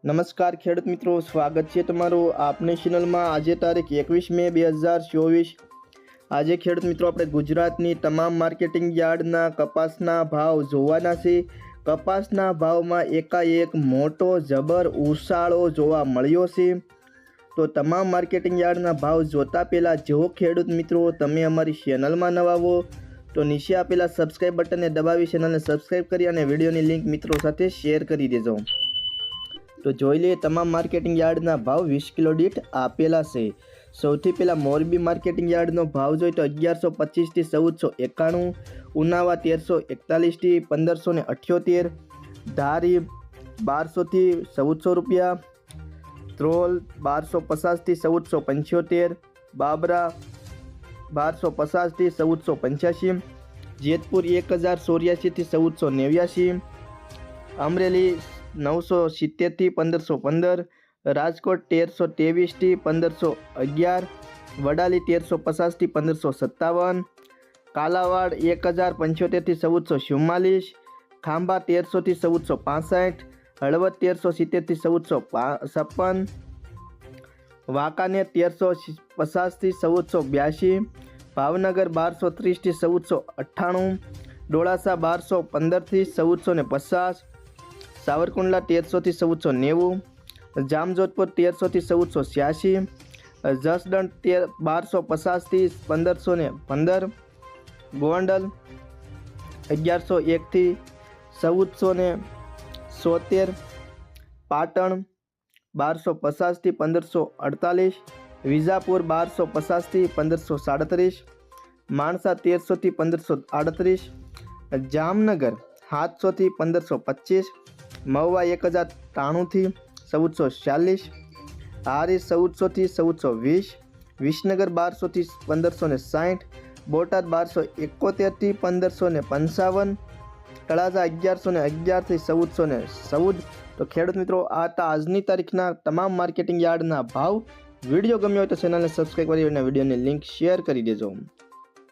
નમસ્કાર ખેડૂત મિત્રો, સ્વાગત છે તમારું આપની ચેનલમાં। આજે તારીખ 21 મે 2024। આજે ખેડૂત મિત્રો આપણે ગુજરાતની તમામ માર્કેટિંગ યાર્ડના કપાસના ભાવ જોવાના છે। કપાસના ભાવમાં એકાએક મોટો જબર ઉછાળો જોવા મળ્યો છે। તો તમામ માર્કેટિંગ યાર્ડના ભાવ જોતા પહેલાં જો ખેડૂત મિત્રો તમે અમારી ચેનલમાં નવા હો તો નીચે આપેલા સબસ્ક્રાઇબ બટનને દબાવી ચેનલને સબસ્ક્રાઇબ કરી અને વિડીયોની લિંક મિત્રો સાથે શેર કરી દેજો। તો જોઈ લઈએ તમામ માર્કેટિંગ યાર્ડના ભાવ 20 કિલો દીઠ આપેલા છે। સૌથી પહેલાં મોરબી માર્કેટિંગ યાર્ડનો ભાવ જોઈએ તો 1125 થી 1491, ઉનાવા 1341 થી 1578, ધારી 1200 થી 1400 રૂપિયા, ત્રોલ 1250 થી 1475, બાબરા 1250 થી 1485, જેતપુર 1084 થી 1489, અમરેલી 970 થી 1515, રાજકોટ 1323 થી 1511, વડાલી 1350 થી 1557, કાલાવાડ 1075 થી 1444, ખાંભા 1300 થી 1465, હળવદ 1370 થી 1456, વાંકાનેર 1350 થી 1482, ભાવનગર 1230 થી 1498, ડોળાસા 1215 થી 1450, સાવરકુંડલા 1300 થી 1490, જામજોધપુર 1300 થી 1486, જસદણ 1250 થી 1515, ગોંડલ 1101 થી 1473, પાટણ 1250 થી 1548, વિજાપુર 1250 થી 1537, માણસા 1300 થી 1538, જામનગર 700 થી 1525, મહુવા 1093 થી 1440, હારીજ 1400 થી 1420, વિસનગર 1200 થી 1560, બોટાદ 1271 થી 1555, તળાજા 1111 થી 1414। તો ખેડૂત મિત્રો આ હતા આજની તારીખના તમામ માર્કેટિંગ યાર્ડના ભાવ। વિડીયો ગમ્યો હોય તો ચેનલને સબસ્ક્રાઈબ કરી અને વિડીયોની લિંક શેર કરી દેજો।